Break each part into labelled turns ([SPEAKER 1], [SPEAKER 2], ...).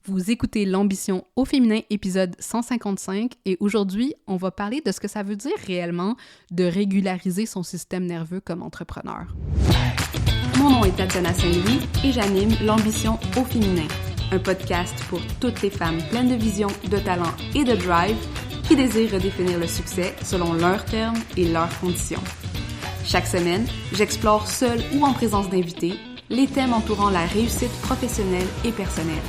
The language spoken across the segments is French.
[SPEAKER 1] Vous écoutez l'Ambition au féminin, épisode 155, et aujourd'hui, on va parler de ce que ça veut dire réellement de régulariser son système nerveux comme entrepreneur.
[SPEAKER 2] Mon nom est Tatiana Saint-Louis et j'anime l'Ambition au féminin, un podcast pour toutes les femmes pleines de vision, de talent et de drive qui désirent redéfinir le succès selon leurs termes et leurs conditions. Chaque semaine, j'explore seule ou en présence d'invités les thèmes entourant la réussite professionnelle et personnelle.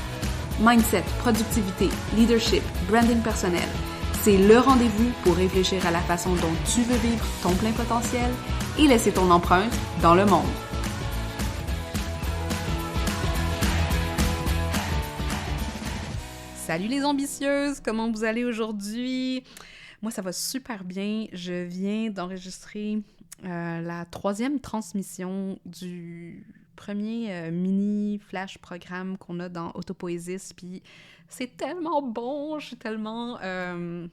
[SPEAKER 2] Mindset, productivité, leadership, branding personnel, c'est le rendez-vous pour réfléchir à la façon dont tu veux vivre ton plein potentiel et laisser ton empreinte dans le monde.
[SPEAKER 1] Salut les ambitieuses, comment vous allez aujourd'hui? Moi, ça va super bien. Je viens d'enregistrer la 3e transmission du premier mini flash programme qu'on a dans Autopoésis, puis c'est tellement bon, je suis tellement... je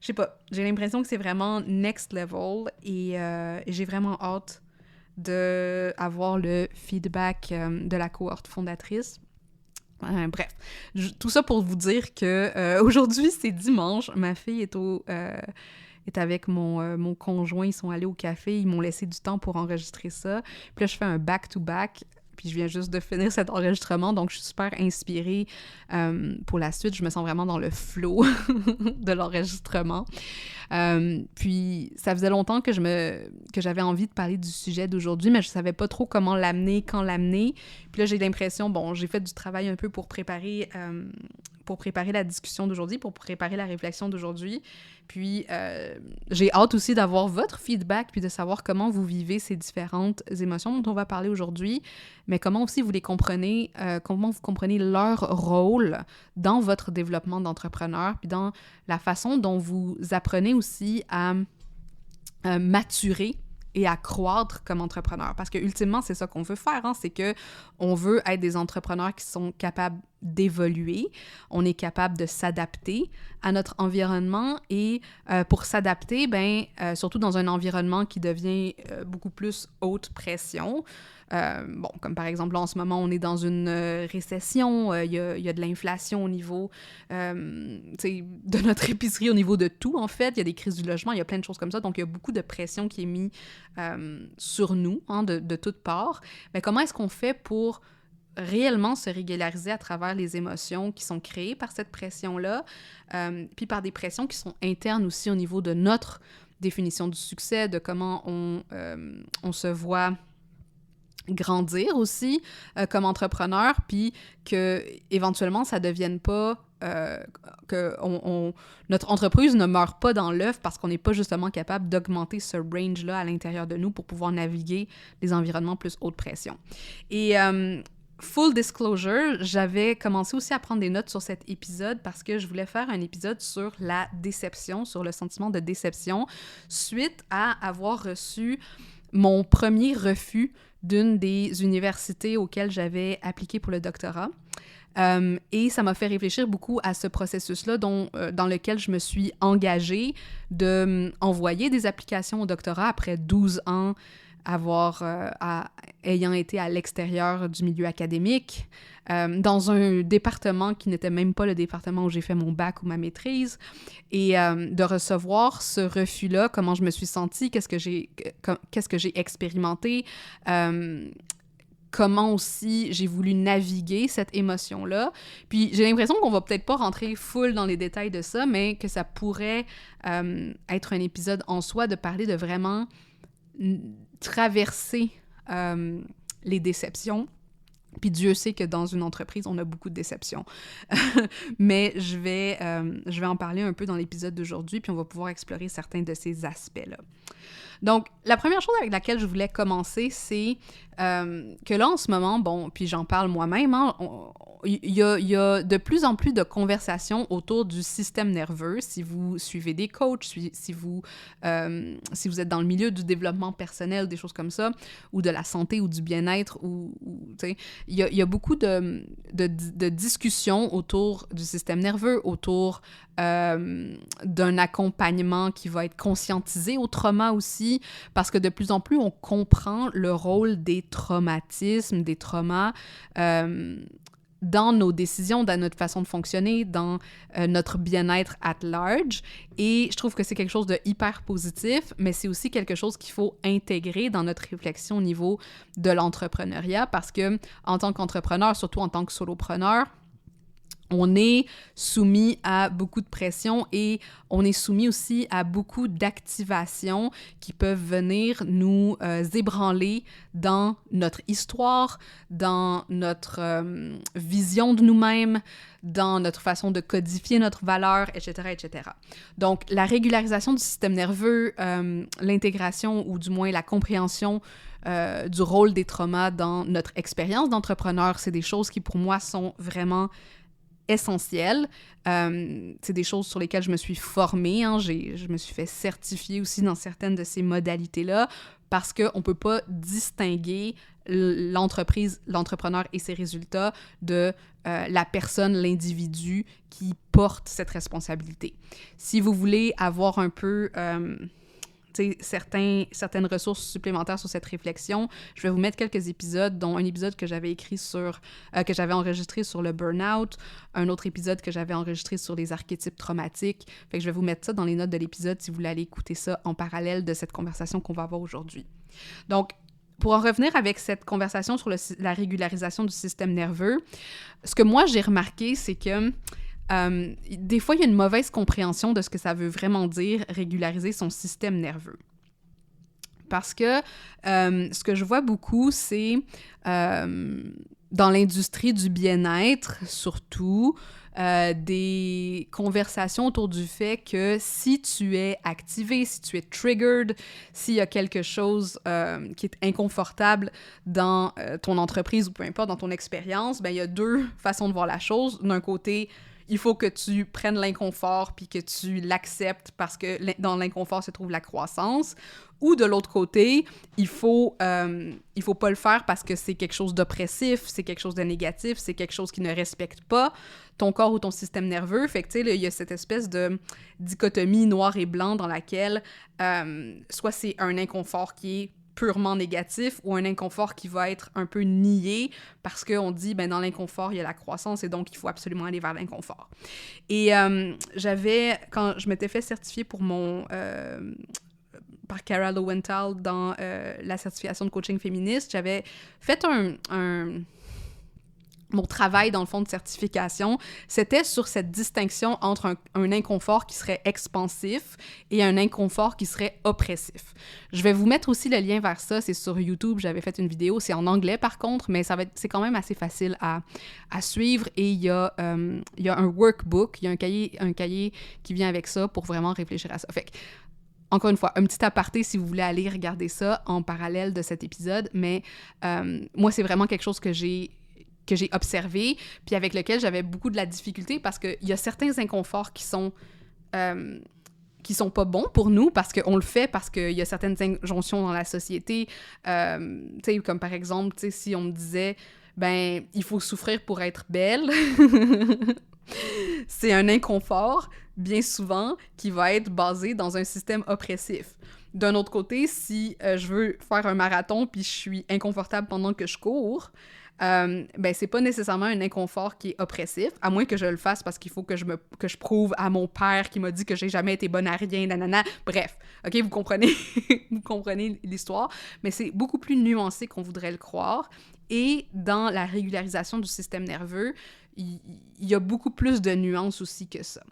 [SPEAKER 1] sais pas, j'ai l'impression que c'est vraiment next level et j'ai vraiment hâte d'avoir le feedback de la cohorte fondatrice. Bref, tout ça pour vous dire que aujourd'hui, c'est dimanche, ma fille est avec mon conjoint, ils sont allés au café, ils m'ont laissé du temps pour enregistrer ça. Puis là, je fais un back-to-back, puis je viens juste de finir cet enregistrement, donc je suis super inspirée pour la suite. Je me sens vraiment dans le flow de l'enregistrement. Puis ça faisait longtemps que j'avais envie de parler du sujet d'aujourd'hui, mais je savais pas trop comment l'amener, quand l'amener. Puis là, j'ai l'impression, j'ai fait du travail un peu pour préparer la discussion d'aujourd'hui, pour préparer la réflexion d'aujourd'hui. Puis j'ai hâte aussi d'avoir votre feedback, puis de savoir comment vous vivez ces différentes émotions dont on va parler aujourd'hui, mais comment aussi vous les comprenez, comment vous comprenez leur rôle dans votre développement d'entrepreneur, puis dans la façon dont vous apprenez aussi à maturer et à croître comme entrepreneur. Parce que ultimement, c'est ça qu'on veut faire, c'est que on veut être des entrepreneurs qui sont capables d'évoluer, on est capable de s'adapter à notre environnement et pour s'adapter, surtout dans un environnement qui devient beaucoup plus haute pression. Comme par exemple, là, en ce moment, on est dans une récession, il y a de l'inflation au niveau de notre épicerie, au niveau de tout, en fait. Il y a des crises du logement, il y a plein de choses comme ça. Donc, il y a beaucoup de pression qui est mise sur nous, de toutes parts. Mais comment est-ce qu'on fait pour réellement se régulariser à travers les émotions qui sont créées par cette pression-là, puis par des pressions qui sont internes aussi au niveau de notre définition du succès, de comment on se voit grandir aussi comme entrepreneur, puis que éventuellement ça devienne pas que notre entreprise ne meurt pas dans l'œuf parce qu'on n'est pas justement capable d'augmenter ce range-là à l'intérieur de nous pour pouvoir naviguer les environnements plus haute pression. Et full disclosure, j'avais commencé aussi à prendre des notes sur cet épisode parce que je voulais faire un épisode sur la déception, sur le sentiment de déception, suite à avoir reçu mon premier refus d'une des universités auxquelles j'avais appliqué pour le doctorat. Et ça m'a fait réfléchir beaucoup à ce processus-là dans lequel je me suis engagée d'envoyer des applications au doctorat après 12 ans ayant été à l'extérieur du milieu académique, dans un département qui n'était même pas le département où j'ai fait mon bac ou ma maîtrise, et de recevoir ce refus-là, comment je me suis sentie, qu'est-ce que j'ai expérimenté, comment aussi j'ai voulu naviguer cette émotion-là. Puis j'ai l'impression qu'on va peut-être pas rentrer full dans les détails de ça, mais que ça pourrait être un épisode en soi de parler de vraiment traverser les déceptions. Puis Dieu sait que dans une entreprise, on a beaucoup de déceptions. Mais je vais en parler un peu dans l'épisode d'aujourd'hui, puis on va pouvoir explorer certains de ces aspects-là. Donc, la première chose avec laquelle je voulais commencer, c'est que là, en ce moment, puis j'en parle moi-même, il y a de plus en plus de conversations autour du système nerveux. Si vous suivez des coachs, si vous êtes dans le milieu du développement personnel, des choses comme ça, ou de la santé ou du bien-être, il y a beaucoup de discussions autour du système nerveux, autour d'un accompagnement qui va être conscientisé au trauma aussi, parce que de plus en plus, on comprend le rôle des traumatismes, des traumas dans nos décisions, dans notre façon de fonctionner, dans notre bien-être at large. Et je trouve que c'est quelque chose de hyper positif, mais c'est aussi quelque chose qu'il faut intégrer dans notre réflexion au niveau de l'entrepreneuriat, parce que en tant qu'entrepreneur, surtout en tant que solopreneur, on est soumis à beaucoup de pression et on est soumis aussi à beaucoup d'activations qui peuvent venir nous ébranler dans notre histoire, dans notre vision de nous-mêmes, dans notre façon de codifier notre valeur, etc., etc. Donc, la régularisation du système nerveux, l'intégration ou du moins la compréhension du rôle des traumas dans notre expérience d'entrepreneur, c'est des choses qui, pour moi, sont vraiment essentielles. C'est des choses sur lesquelles je me suis formée. Hein. Je me suis fait certifier aussi dans certaines de ces modalités-là parce qu'on ne peut pas distinguer l'entrepreneur et ses résultats de la personne, l'individu qui porte cette responsabilité. Si vous voulez avoir un peu certaines ressources supplémentaires sur cette réflexion, je vais vous mettre quelques épisodes, dont un épisode que j'avais écrit que j'avais enregistré sur le burn-out, un autre épisode que j'avais enregistré sur les archétypes traumatiques. Fait que je vais vous mettre ça dans les notes de l'épisode si vous voulez aller écouter ça en parallèle de cette conversation qu'on va avoir aujourd'hui. Donc, pour en revenir avec cette conversation sur la régularisation du système nerveux, ce que moi j'ai remarqué, c'est que des fois, il y a une mauvaise compréhension de ce que ça veut vraiment dire régulariser son système nerveux. Parce que ce que je vois beaucoup, c'est dans l'industrie du bien-être, surtout, des conversations autour du fait que si tu es activé, si tu es triggered, s'il y a quelque chose qui est inconfortable dans ton entreprise ou peu importe, dans ton expérience, ben il y a deux façons de voir la chose. D'un côté, il faut que tu prennes l'inconfort puis que tu l'acceptes parce que dans l'inconfort se trouve la croissance. Ou de l'autre côté, il faut pas le faire parce que c'est quelque chose d'oppressif, c'est quelque chose de négatif, c'est quelque chose qui ne respecte pas ton corps ou ton système nerveux. Fait que, tu sais, il y a cette espèce de dichotomie noir et blanc dans laquelle soit c'est un inconfort qui est purement négatif ou un inconfort qui va être un peu nié parce qu'on dit, ben dans l'inconfort, il y a la croissance et donc il faut absolument aller vers l'inconfort. Et quand je m'étais fait certifier pour par Cara Lowenthal dans la certification de coaching féministe, j'avais fait mon travail, dans le fond, de certification, c'était sur cette distinction entre un inconfort qui serait expansif et un inconfort qui serait oppressif. Je vais vous mettre aussi le lien vers ça, c'est sur YouTube, j'avais fait une vidéo, c'est en anglais par contre, mais c'est quand même assez facile à suivre et il y a un workbook, il y a un cahier qui vient avec ça pour vraiment réfléchir à ça. Fait que, encore une fois, un petit aparté si vous voulez aller regarder ça en parallèle de cet épisode, mais moi, c'est vraiment quelque chose que j'ai observé, puis avec lequel j'avais beaucoup de la difficulté parce qu'il y a certains inconforts qui sont pas bons pour nous parce qu'on le fait, parce qu'il y a certaines injonctions dans la société, tu sais, comme par exemple, tu sais, si on me disait, ben, il faut souffrir pour être belle, c'est un inconfort, bien souvent, qui va être basé dans un système oppressif. D'un autre côté, si je veux faire un marathon puis je suis inconfortable pendant que je cours, ben c'est pas nécessairement un inconfort qui est oppressif, à moins que je le fasse parce qu'il faut que je prouve à mon père qui m'a dit que j'ai jamais été bonne à rien, nanana. Bref, ok, vous comprenez, vous comprenez l'histoire, mais c'est beaucoup plus nuancé qu'on voudrait le croire. Et dans la régularisation du système nerveux, il y a beaucoup plus de nuances aussi que ça.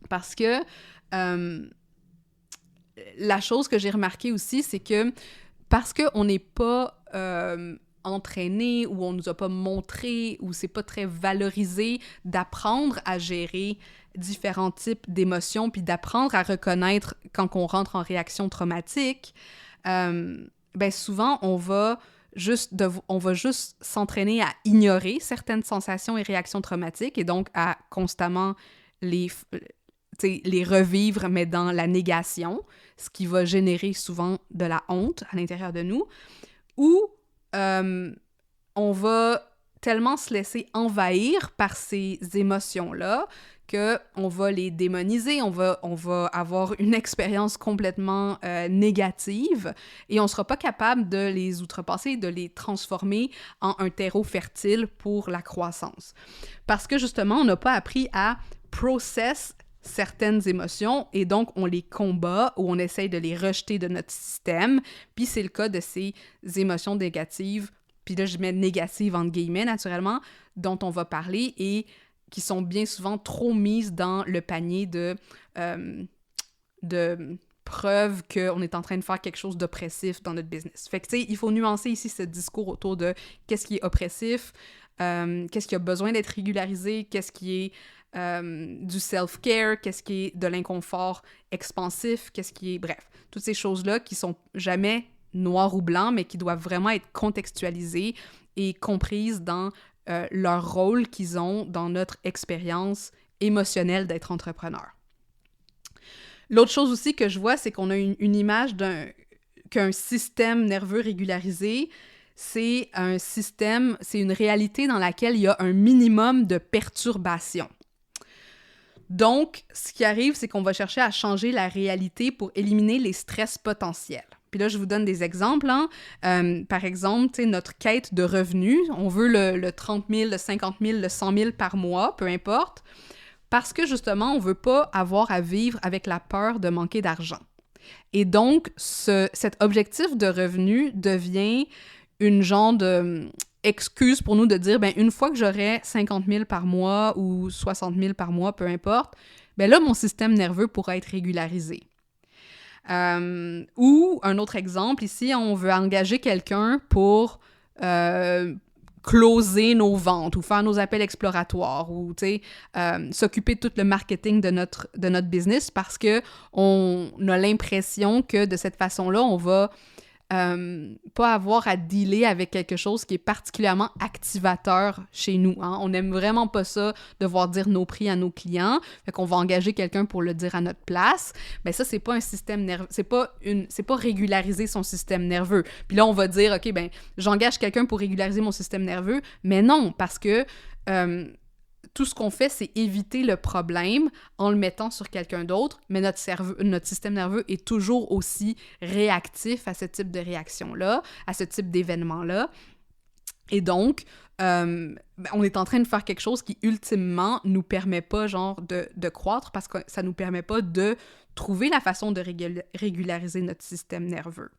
[SPEAKER 1] Parce que la chose que j'ai remarqué aussi, c'est que parce qu'on n'est pas entraîné ou on nous a pas montré ou c'est pas très valorisé d'apprendre à gérer différents types d'émotions puis d'apprendre à reconnaître quand on rentre en réaction traumatique, ben souvent on va juste s'entraîner à ignorer certaines sensations et réactions traumatiques et donc à constamment les revivre, mais dans la négation, ce qui va générer souvent de la honte à l'intérieur de nous, ou on va tellement se laisser envahir par ces émotions-là qu'on va les démoniser, on va avoir une expérience complètement négative et on ne sera pas capable de les outrepasser, de les transformer en un terreau fertile pour la croissance. Parce que justement, on n'a pas appris à process certaines émotions et donc on les combat ou on essaye de les rejeter de notre système. Puis c'est le cas de ces émotions négatives, puis là je mets négatives entre guillemets naturellement, dont on va parler et qui sont bien souvent trop mises dans le panier de preuves qu'on est en train de faire quelque chose d'oppressif dans notre business. Fait que tu sais, il faut nuancer ici ce discours autour de qu'est-ce qui est oppressif, qu'est-ce qui a besoin d'être régularisé, qu'est-ce qui est du self-care, qu'est-ce qui est de l'inconfort expansif, qu'est-ce qui est... Bref, toutes ces choses-là qui sont jamais noir ou blanc, mais qui doivent vraiment être contextualisées et comprises dans leur rôle qu'ils ont dans notre expérience émotionnelle d'être entrepreneur. L'autre chose aussi que je vois, c'est qu'on a une image qu'un système nerveux régularisé, c'est un système, c'est une réalité dans laquelle il y a un minimum de perturbation. Donc, ce qui arrive, c'est qu'on va chercher à changer la réalité pour éliminer les stress potentiels. Puis là, je vous donne des exemples. Par exemple, notre quête de revenus, on veut le 30 000, le 50 000, le 100 000 par mois, peu importe, parce que justement, on ne veut pas avoir à vivre avec la peur de manquer d'argent. Et donc, cet objectif de revenus devient une genre d'excuse pour nous de dire, ben une fois que j'aurai 50 000 par mois ou 60 000 par mois, peu importe, ben là, mon système nerveux pourra être régularisé. Ou, un autre exemple, ici, on veut engager quelqu'un pour closer nos ventes ou faire nos appels exploratoires ou, s'occuper de tout le marketing de notre business parce qu'on a l'impression que de cette façon-là, on va pas avoir à dealer avec quelque chose qui est particulièrement activateur chez nous. Hein? On n'aime vraiment pas ça, devoir dire nos prix à nos clients. Fait qu'on va engager quelqu'un pour le dire à notre place. Ben ça, c'est pas un système nerveux. C'est pas régulariser son système nerveux. Puis là, on va dire, OK, ben j'engage quelqu'un pour régulariser mon système nerveux. Mais non, parce que tout ce qu'on fait, c'est éviter le problème en le mettant sur quelqu'un d'autre, mais notre système nerveux est toujours aussi réactif à ce type de réaction-là, à ce type d'événement-là. Et donc, on est en train de faire quelque chose qui, ultimement, nous permet pas, de croître parce que ça nous permet pas de trouver la façon de régulariser notre système nerveux.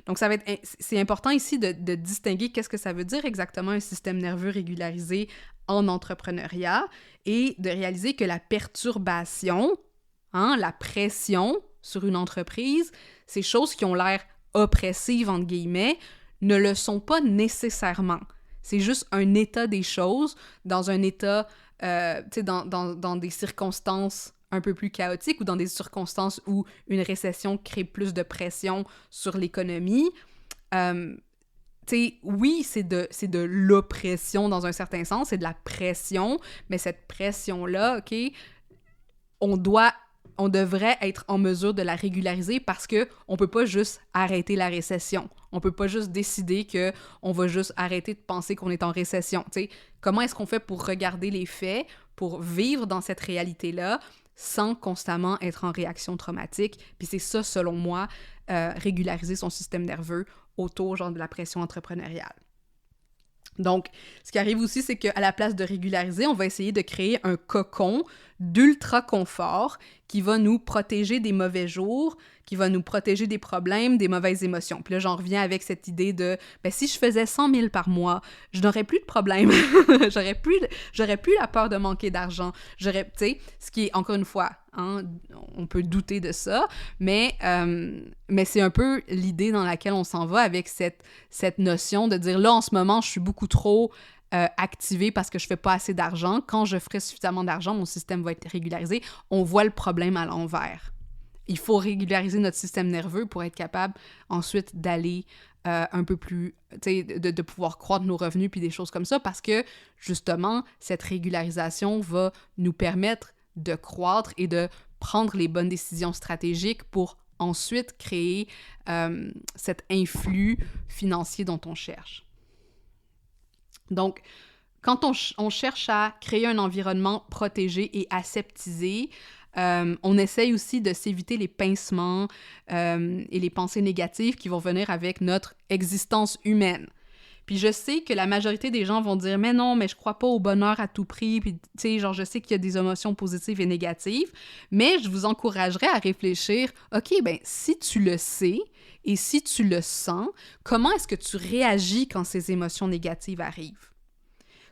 [SPEAKER 1] Donc, c'est important ici de distinguer qu'est-ce que ça veut dire exactement un système nerveux régularisé en entrepreneuriat et de réaliser que la perturbation, la pression sur une entreprise, ces choses qui ont l'air oppressives, entre guillemets, ne le sont pas nécessairement. C'est juste un état des choses dans un état, dans des circonstances un peu plus chaotique ou dans des circonstances où une récession crée plus de pression sur l'économie, oui, c'est de l'oppression dans un certain sens, c'est de la pression, mais cette pression-là, OK, on devrait être en mesure de la régulariser parce qu'on peut pas juste arrêter la récession. On peut pas juste décider qu'on va juste arrêter de penser qu'on est en récession. T'sais, comment est-ce qu'on fait pour regarder les faits, pour vivre dans cette réalité-là, sans constamment être en réaction traumatique? Puis c'est ça, selon moi, régulariser son système nerveux autour de la pression entrepreneuriale. Donc, ce qui arrive aussi, c'est qu'à la place de régulariser, on va essayer de créer un cocon d'ultra-confort qui va nous protéger des mauvais jours, qui va nous protéger des problèmes, des mauvaises émotions. Puis là, j'en reviens avec cette idée de, si je faisais 100 000 par mois, je n'aurais plus de problème. j'aurais plus la peur de manquer d'argent. Ce qui est, encore une fois, on peut douter de ça, mais c'est un peu l'idée dans laquelle on s'en va avec cette notion de dire, là, en ce moment, je suis beaucoup trop activée parce que je fais pas assez d'argent. Quand je ferai suffisamment d'argent, mon système va être régularisé. On voit le problème à l'envers. Il faut régulariser notre système nerveux pour être capable ensuite d'aller un peu plus, de pouvoir croître nos revenus puis des choses comme ça, parce que justement, cette régularisation va nous permettre de croître et de prendre les bonnes décisions stratégiques pour ensuite créer cet influx financier dont on cherche. Donc, quand on cherche à créer un environnement protégé et aseptisé, on essaye aussi de s'éviter les pincements et les pensées négatives qui vont venir avec notre existence humaine. Puis je sais que la majorité des gens vont dire « Mais non, mais je crois pas au bonheur à tout prix. » Puis tu sais, genre, je sais qu'il y a des émotions positives et négatives, mais je vous encouragerais à réfléchir « OK, ben si tu le sais et si tu le sens, comment est-ce que tu réagis quand ces émotions négatives arrivent? »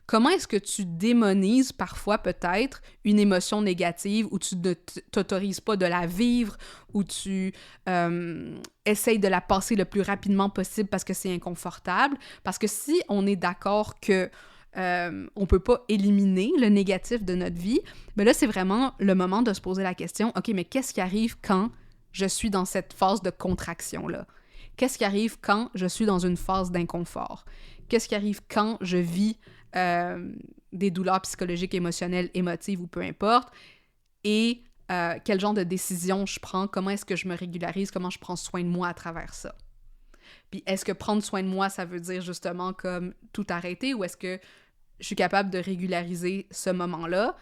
[SPEAKER 1] Comment est-ce que tu démonises parfois peut-être une émotion négative où tu ne t'autorises pas de la vivre, où tu essayes de la passer le plus rapidement possible parce que c'est inconfortable? Parce que si on est d'accord que on peut pas éliminer le négatif de notre vie, ben là, c'est vraiment le moment de se poser la question, OK, mais qu'est-ce qui arrive quand je suis dans cette phase de contraction-là? Qu'est-ce qui arrive quand je suis dans une phase d'inconfort? Qu'est-ce qui arrive quand je vis des douleurs psychologiques, émotionnelles, émotives ou peu importe, et quel genre de décision je prends, comment est-ce que je me régularise, comment je prends soin de moi à travers ça. Puis est-ce que prendre soin de moi, ça veut dire justement comme tout arrêter, ou est-ce que je suis capable de régulariser ce moment-là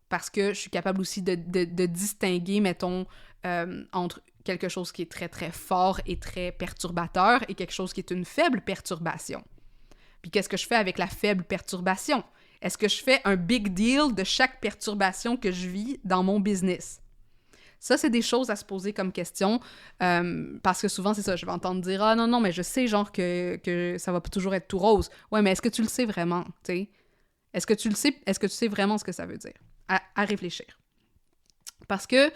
[SPEAKER 1] parce que je suis capable aussi de distinguer, mettons, entre quelque chose qui est très, très fort et très perturbateur et quelque chose qui est une faible perturbation. Puis qu'est-ce que je fais avec la faible perturbation? Est-ce que je fais un big deal de chaque perturbation que je vis dans mon business? Ça, c'est des choses à se poser comme question, parce que souvent, c'est ça, je vais entendre dire « Ah non, mais je sais genre que ça va pas toujours être tout rose. » Ouais, mais est-ce que tu le sais vraiment, tu sais? Est-ce que tu le sais? Est-ce que tu sais vraiment ce que ça veut dire? À réfléchir. Parce que,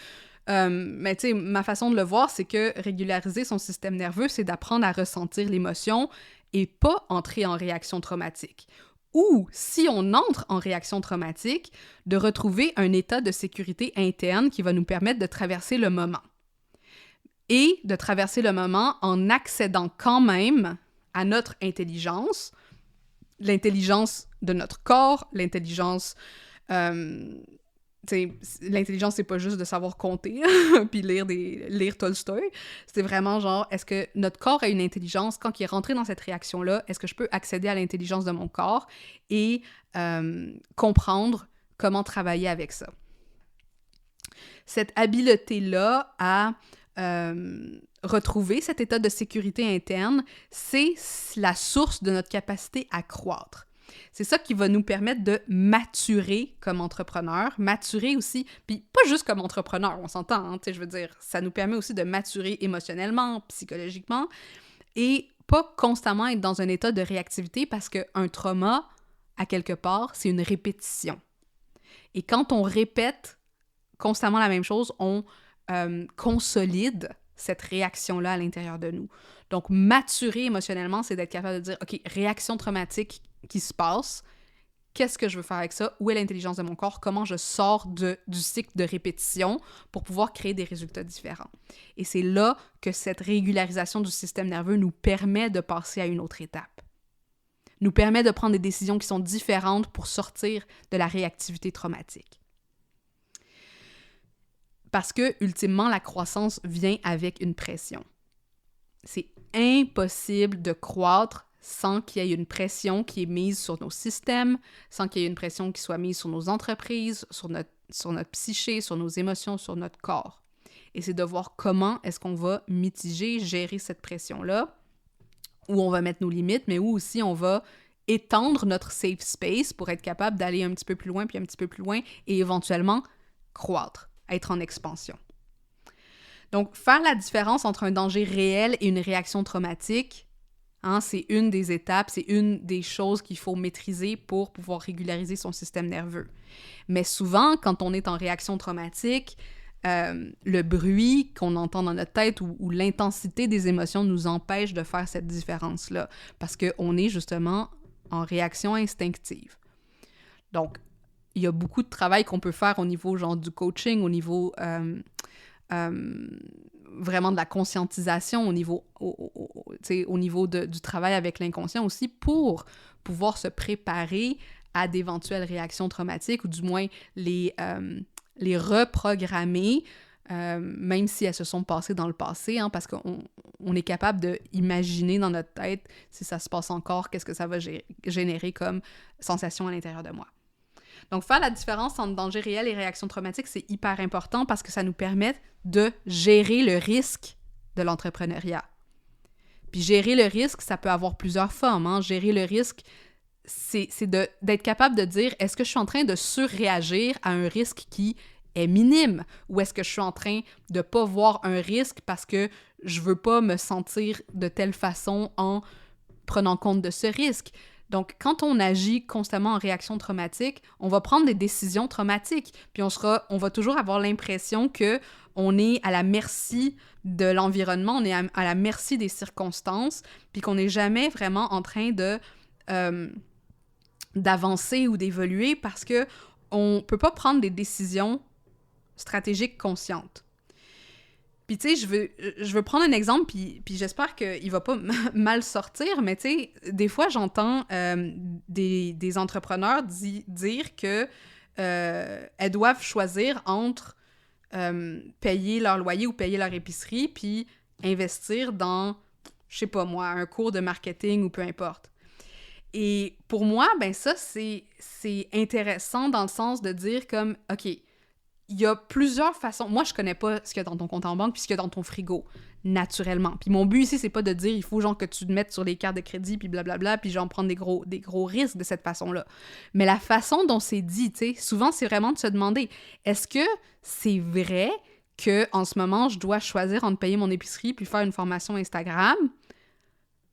[SPEAKER 1] mais tu sais, ma façon de le voir, c'est que régulariser son système nerveux, c'est d'apprendre à ressentir l'émotion et pas entrer en réaction traumatique. Ou, si on entre en réaction traumatique, de retrouver un état de sécurité interne qui va nous permettre de traverser le moment. Et de traverser le moment en accédant quand même à notre intelligence, l'intelligence de notre corps, l'intelligence... l'intelligence, c'est pas juste de savoir compter puis lire Tolstoï. C'est vraiment genre, est-ce que notre corps a une intelligence? Quand il est rentré dans cette réaction-là, est-ce que je peux accéder à l'intelligence de mon corps et comprendre comment travailler avec ça? Cette habileté-là à retrouver cet état de sécurité interne, c'est la source de notre capacité à croître. C'est ça qui va nous permettre de maturer comme entrepreneur, maturer aussi, puis pas juste comme entrepreneur, on s'entend, hein, je veux dire, ça nous permet aussi de maturer émotionnellement, psychologiquement, et pas constamment être dans un état de réactivité parce qu'un trauma, à quelque part, c'est une répétition. Et quand on répète constamment la même chose, on consolide cette réaction-là à l'intérieur de nous. Donc, maturer émotionnellement, c'est d'être capable de dire, OK, réaction traumatique qui se passe, qu'est-ce que je veux faire avec ça? Où est l'intelligence de mon corps? Comment je sors du cycle de répétition pour pouvoir créer des résultats différents? Et c'est là que cette régularisation du système nerveux nous permet de passer à une autre étape. Nous permet de prendre des décisions qui sont différentes pour sortir de la réactivité traumatique. Parce que, ultimement, la croissance vient avec une pression. C'est impossible de croître sans qu'il y ait une pression qui est mise sur nos systèmes, sans qu'il y ait une pression qui soit mise sur nos entreprises, sur notre psyché, sur nos émotions, sur notre corps. Et c'est de voir comment est-ce qu'on va mitiger, gérer cette pression-là, où on va mettre nos limites, mais où aussi on va étendre notre safe space pour être capable d'aller un petit peu plus loin, puis un petit peu plus loin, et éventuellement croître, être en expansion. Donc, faire la différence entre un danger réel et une réaction traumatique, hein, c'est une des étapes, c'est une des choses qu'il faut maîtriser pour pouvoir régulariser son système nerveux. Mais souvent, quand on est en réaction traumatique, le bruit qu'on entend dans notre tête ou l'intensité des émotions nous empêche de faire cette différence-là, parce qu'on est justement en réaction instinctive. Donc, il y a beaucoup de travail qu'on peut faire au niveau genre du coaching, au niveau vraiment de la conscientisation, au niveau du travail avec l'inconscient aussi, pour pouvoir se préparer à d'éventuelles réactions traumatiques, ou du moins les reprogrammer même si elles se sont passées dans le passé, hein, parce qu'on est capable d'imaginer dans notre tête si ça se passe encore, qu'est-ce que ça va générer comme sensation à l'intérieur de moi. Donc, faire la différence entre danger réel et réaction traumatique, c'est hyper important parce que ça nous permet de gérer le risque de l'entrepreneuriat. Puis gérer le risque, ça peut avoir plusieurs formes, hein. Gérer le risque, c'est d'être capable de dire, est-ce que je suis en train de surréagir à un risque qui est minime, ou est-ce que je suis en train de pas voir un risque parce que je veux pas me sentir de telle façon en prenant compte de ce risque. Donc, quand on agit constamment en réaction traumatique, on va prendre des décisions traumatiques, puis on va toujours avoir l'impression que on est à la merci de l'environnement, on est à la merci des circonstances, puis qu'on n'est jamais vraiment en train d'avancer ou d'évoluer parce que on peut pas prendre des décisions stratégiques conscientes. Puis, tu sais, je veux prendre un exemple, puis j'espère qu'il va pas mal sortir, mais tu sais, des fois, j'entends des entrepreneurs dire que elles doivent choisir entre payer leur loyer ou payer leur épicerie, puis investir dans, je sais pas moi, un cours de marketing ou peu importe. Et pour moi, ben ça, c'est intéressant dans le sens de dire comme, OK, il y a plusieurs façons. Moi, je connais pas ce qu'il y a dans ton compte en banque puis ce qu'il y a dans ton frigo, naturellement. Puis mon but ici, c'est pas de dire il faut genre que tu te mettes sur les cartes de crédit puis blablabla puis genre prendre des gros risques de cette façon-là. Mais la façon dont c'est dit, tu sais, souvent, c'est vraiment de se demander, est-ce que c'est vrai qu'en ce moment, je dois choisir entre payer mon épicerie puis faire une formation Instagram?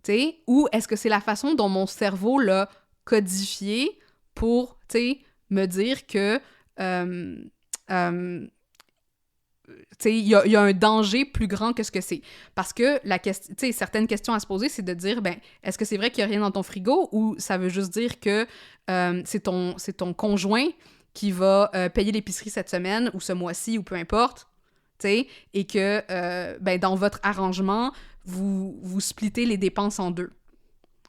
[SPEAKER 1] Tu sais, ou est-ce que c'est la façon dont mon cerveau l'a codifié pour, tu sais, me dire que il y a un danger plus grand que ce que c'est. Parce que certaines questions à se poser, c'est de dire, ben, est-ce que c'est vrai qu'il n'y a rien dans ton frigo ou ça veut juste dire que c'est ton conjoint qui va payer l'épicerie cette semaine ou ce mois-ci ou peu importe, et que ben, dans votre arrangement, vous splittez les dépenses en deux.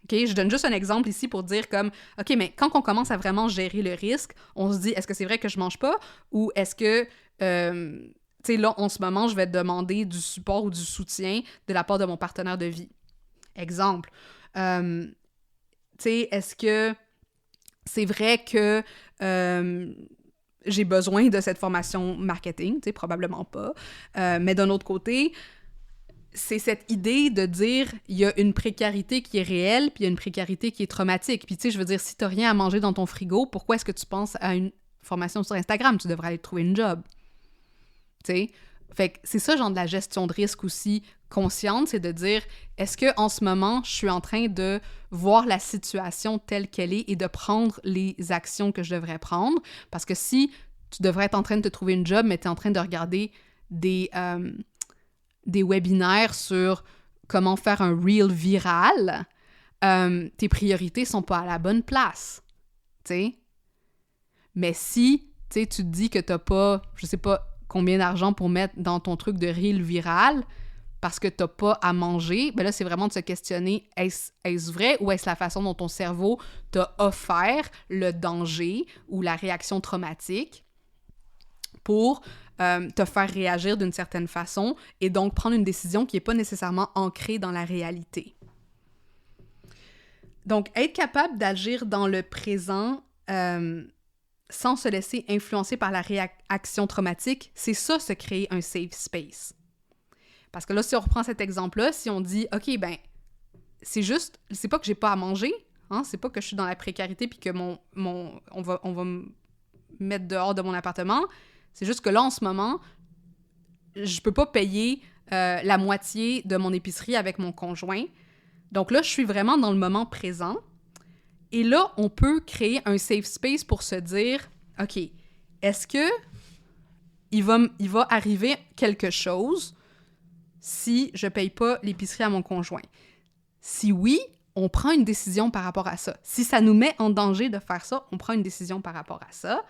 [SPEAKER 1] Okay? Je donne juste un exemple ici pour dire comme, OK, mais quand on commence à vraiment gérer le risque, on se dit, est-ce que c'est vrai que je mange pas? Ou est-ce que, tu sais, là, en ce moment, je vais demander du support ou du soutien de la part de mon partenaire de vie? Exemple. Tu sais, est-ce que c'est vrai que j'ai besoin de cette formation marketing? Tu sais, probablement pas. Mais d'un autre côté, c'est cette idée de dire il y a une précarité qui est réelle puis il y a une précarité qui est traumatique. Puis tu sais, je veux dire, si t'as rien à manger dans ton frigo, pourquoi est-ce que tu penses à une formation sur Instagram? Tu devrais aller trouver une job. Tu sais? Fait que c'est ça, genre de la gestion de risque aussi consciente, c'est de dire, est-ce que en ce moment, je suis en train de voir la situation telle qu'elle est et de prendre les actions que je devrais prendre? Parce que si tu devrais être en train de te trouver une job, mais t'es en train de regarder des webinaires sur comment faire un reel viral, tes priorités sont pas à la bonne place, tu sais. Mais si, tu sais, tu te dis que t'as pas, je sais pas combien d'argent pour mettre dans ton truc de reel viral parce que t'as pas à manger, ben là, c'est vraiment de se questionner, est-ce vrai ou est-ce la façon dont ton cerveau t'a offert le danger ou la réaction traumatique pour te faire réagir d'une certaine façon et donc prendre une décision qui n'est pas nécessairement ancrée dans la réalité. Donc, être capable d'agir dans le présent sans se laisser influencer par la réaction traumatique, c'est ça, se créer un safe space. Parce que là, si on reprend cet exemple-là, si on dit, OK, ben, c'est pas que j'ai pas à manger, hein, c'est pas que je suis dans la précarité puis que on va me mettre dehors de mon appartement. C'est juste que là, en ce moment, je peux pas payer la moitié de mon épicerie avec mon conjoint. Donc là, je suis vraiment dans le moment présent. Et là, on peut créer un safe space pour se dire, OK, est-ce que il va arriver quelque chose si je paye pas l'épicerie à mon conjoint? Si oui, on prend une décision par rapport à ça. Si ça nous met en danger de faire ça, on prend une décision par rapport à ça.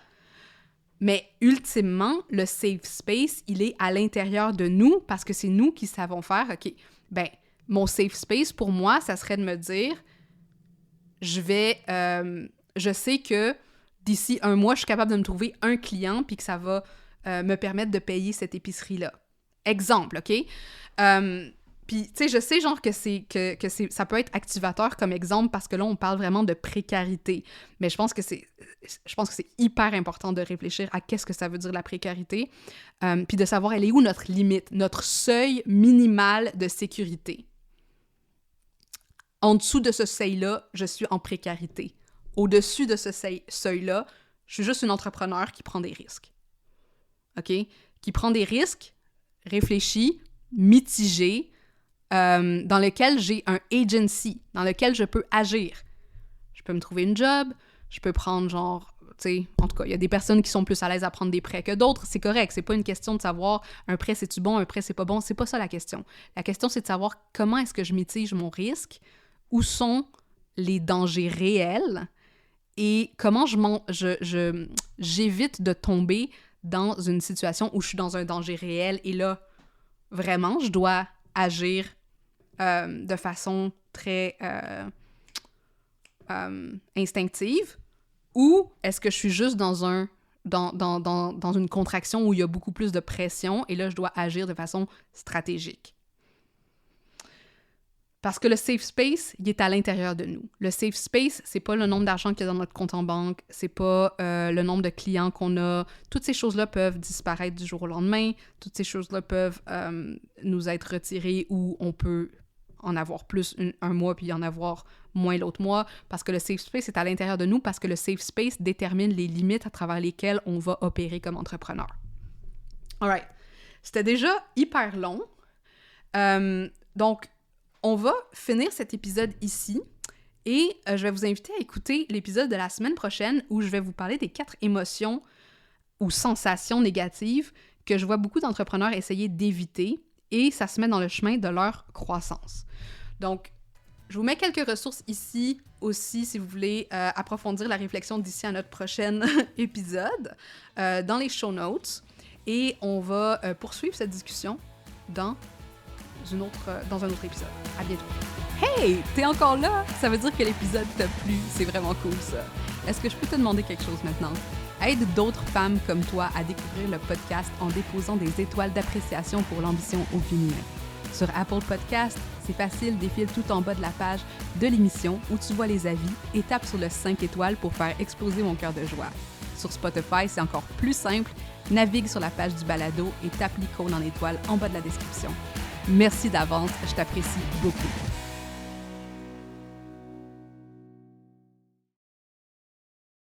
[SPEAKER 1] Mais ultimement, le safe space, il est à l'intérieur de nous parce que c'est nous qui savons faire, OK, ben, mon safe space, pour moi, ça serait de me dire, je sais que d'ici un mois, je suis capable de me trouver un client puis que ça va me permettre de payer cette épicerie-là. Exemple, OK? Puis, tu sais, je sais, genre, que ça peut être activateur comme exemple parce que là, on parle vraiment de précarité. Mais je pense que c'est hyper important de réfléchir à qu'est-ce que ça veut dire la précarité, puis de savoir elle est où notre limite, notre seuil minimal de sécurité. En dessous de ce seuil-là, je suis en précarité. Au-dessus de ce seuil-là, je suis juste une entrepreneur qui prend des risques. OK? Qui prend des risques, réfléchis, mitigés, dans lequel j'ai un agency, dans lequel je peux agir. Je peux me trouver une job, je peux prendre genre, tu sais, en tout cas, il y a des personnes qui sont plus à l'aise à prendre des prêts que d'autres, c'est correct, c'est pas une question de savoir un prêt c'est-tu bon, un prêt c'est pas bon, c'est pas ça la question. La question c'est de savoir comment est-ce que je mitige mon risque, où sont les dangers réels et comment j'évite de tomber dans une situation où je suis dans un danger réel et là, vraiment, je dois agir de façon très instinctive, ou est-ce que je suis juste dans une contraction où il y a beaucoup plus de pression et là, je dois agir de façon stratégique. Parce que le safe space, il est à l'intérieur de nous. Le safe space, c'est pas le nombre d'argent qu'il y a dans notre compte en banque, c'est pas le nombre de clients qu'on a. Toutes ces choses-là peuvent disparaître du jour au lendemain. Toutes ces choses-là peuvent nous être retirées ou on peut en avoir plus un mois puis en avoir moins l'autre mois. Parce que le safe space est à l'intérieur de nous, parce que le safe space détermine les limites à travers lesquelles on va opérer comme entrepreneur. Alright. C'était déjà hyper long. Donc, on va finir cet épisode ici et je vais vous inviter à écouter l'épisode de la semaine prochaine où je vais vous parler des 4 émotions ou sensations négatives que je vois beaucoup d'entrepreneurs essayer d'éviter et ça se met dans le chemin de leur croissance. Donc, je vous mets quelques ressources ici aussi si vous voulez approfondir la réflexion d'ici à notre prochain épisode dans les show notes et on va poursuivre cette discussion dans un autre épisode. À bientôt. Hey! T'es encore là? Ça veut dire que l'épisode t'a plu. C'est vraiment cool, ça. Est-ce que je peux te demander quelque chose maintenant? Aide d'autres femmes comme toi à découvrir le podcast en déposant des étoiles d'appréciation pour l'ambition au féminin. Sur Apple Podcast, c'est facile, défile tout en bas de la page de l'émission où tu vois les avis et tape sur le 5 étoiles pour faire exploser mon cœur de joie. Sur Spotify, c'est encore plus simple. Navigue sur la page du balado et tape l'icône en étoile en bas de la description. Merci d'avance, je t'apprécie beaucoup.